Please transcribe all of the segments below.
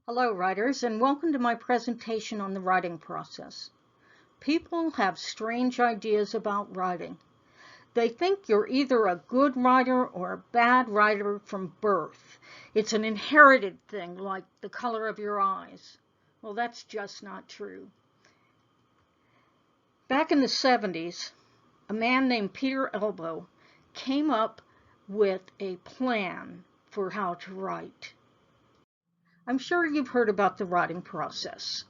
Hello, writers, and welcome to my presentation on the writing process. People have strange ideas about writing. They think you're either a good writer or a bad writer from birth. It's an inherited thing, like the color of your eyes. Well, that's just not true. Back in the 70s, a man named Peter Elbow came up with a plan for how to write. I'm sure you've heard about the writing process.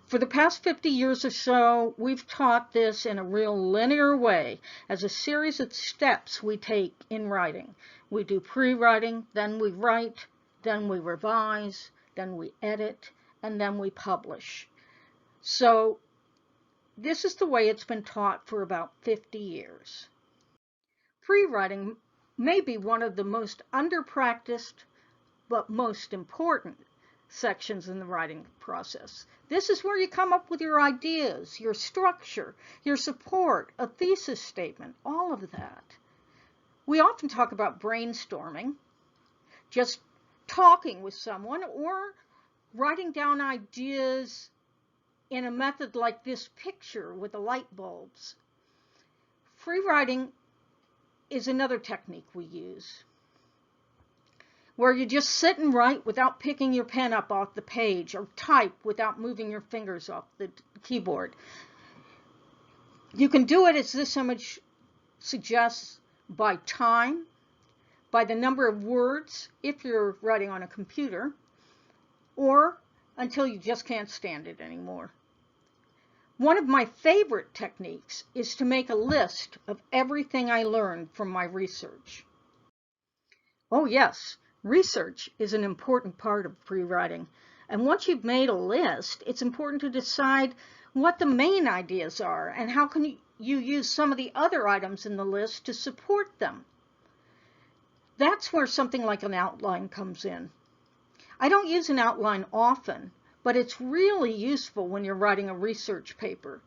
For the past 50 years or so, we've taught this in a real linear way as a series of steps we take in writing. We do pre-writing, then we write, then we revise, then we edit, and then we publish. So this is the way it's been taught for about 50 years. Pre-writing may be one of the most under-practiced but most important sections in the writing process. This is where you come up with your ideas, your structure, your support, a thesis statement, all of that. We often talk about brainstorming, just talking with someone, or writing down ideas in a method like this picture with the light bulbs. Free writing is another technique we use, where you just sit and write without picking your pen up off the page, or type without moving your fingers off the keyboard. You can do it, as this image suggests, by time, by the number of words, if you're writing on a computer, or until you just can't stand it anymore. One of my favorite techniques is to make a list of everything I learned from my research. Oh yes, research is an important part of pre-writing. And once you've made a list, it's important to decide what the main ideas are and how can you use some of the other items in the list to support them. That's where something like an outline comes in. I don't use an outline often, but it's really useful when you're writing a research paper.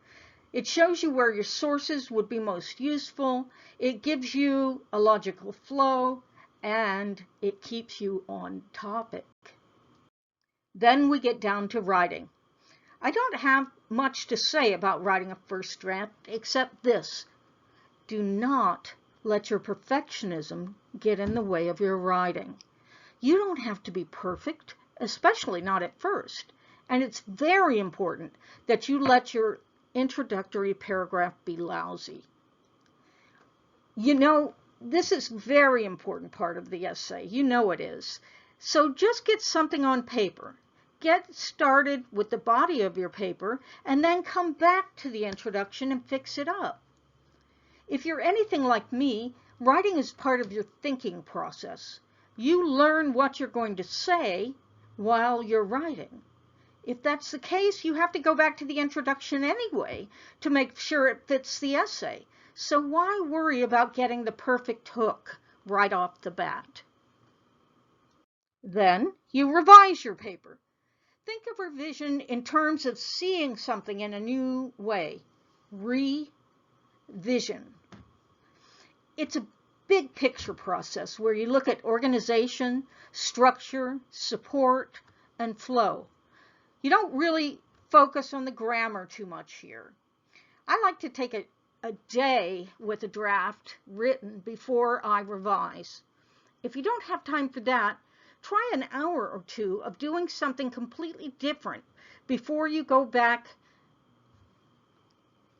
It shows you where your sources would be most useful. It gives you a logical flow, and it keeps you on topic. Then we get down to writing. I don't have much to say about writing a first draft except this: do not let your perfectionism get in the way of your writing. You don't have to be perfect, especially not at first, and it's very important that you let your introductory paragraph be lousy. You know, this is a very important part of the essay. You know it is. So just get something on paper. Get started with the body of your paper and then come back to the introduction and fix it up. If you're anything like me, writing is part of your thinking process. You learn what you're going to say while you're writing. If that's the case, you have to go back to the introduction anyway to make sure it fits the essay. So why worry about getting the perfect hook right off the bat? Then you revise your paper. Think of revision in terms of seeing something in a new way. Revision. It's a big picture process where you look at organization, structure, support, and flow. You don't really focus on the grammar too much here. I like to take a day with a draft written before I revise. If you don't have time for that, try an hour or two of doing something completely different before you go back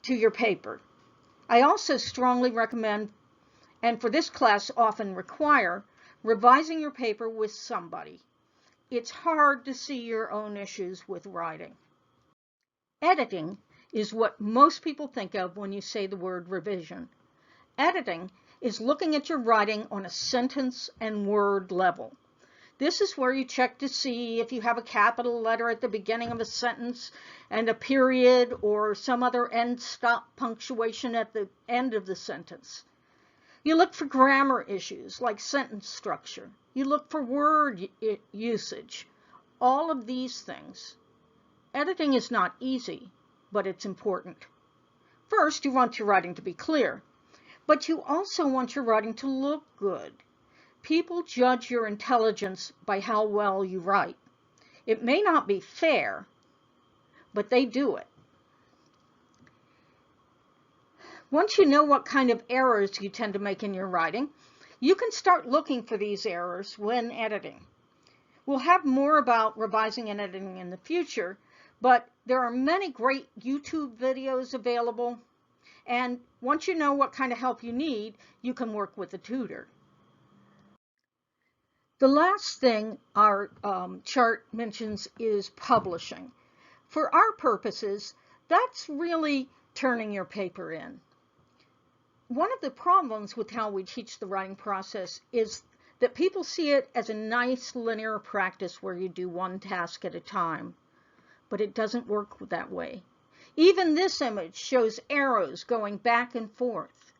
to your paper. I also strongly recommend, and for this class often require, revising your paper with somebody. It's hard to see your own issues with writing. Editing is what most people think of when you say the word revision. Editing is looking at your writing on a sentence and word level. This is where you check to see if you have a capital letter at the beginning of a sentence and a period or some other end stop punctuation at the end of the sentence. You look for grammar issues like sentence structure. You look for word usage. All of these things. Editing is not easy, but it's important. First, you want your writing to be clear, but you also want your writing to look good. People judge your intelligence by how well you write. It may not be fair, but they do it. Once you know what kind of errors you tend to make in your writing, you can start looking for these errors when editing. We'll have more about revising and editing in the future, but there are many great YouTube videos available, and once you know what kind of help you need, you can work with a tutor. The last thing our chart mentions is publishing. For our purposes, that's really turning your paper in. One of the problems with how we teach the writing process is that people see it as a nice linear practice where you do one task at a time, but it doesn't work that way. Even this image shows arrows going back and forth.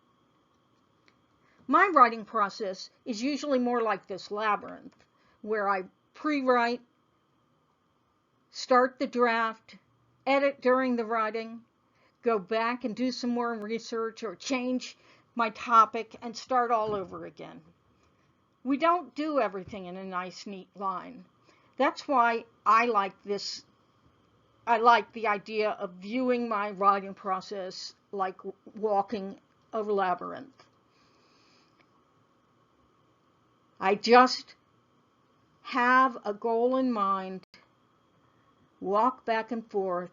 My writing process is usually more like this labyrinth, where I pre-write, start the draft, edit during the writing, go back and do some more research or change my topic and start all over again. We don't do everything in a nice, neat line. That's why I like this. I like the idea of viewing my writing process like walking a labyrinth. I just have a goal in mind, walk back and forth,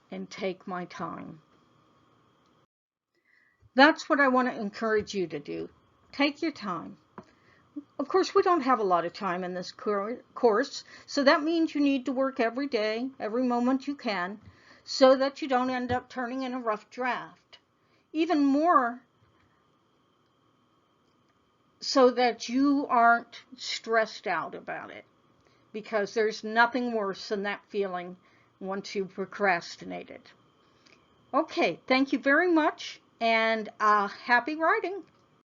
and take my time. That's what I want to encourage you to do. Take your time. Of course, we don't have a lot of time in this course, so that means you need to work every day, every moment you can, so that you don't end up turning in a rough draft. Even more, so that you aren't stressed out about it, because there's nothing worse than that feeling once you've procrastinated. Okay, thank you very much, and happy writing.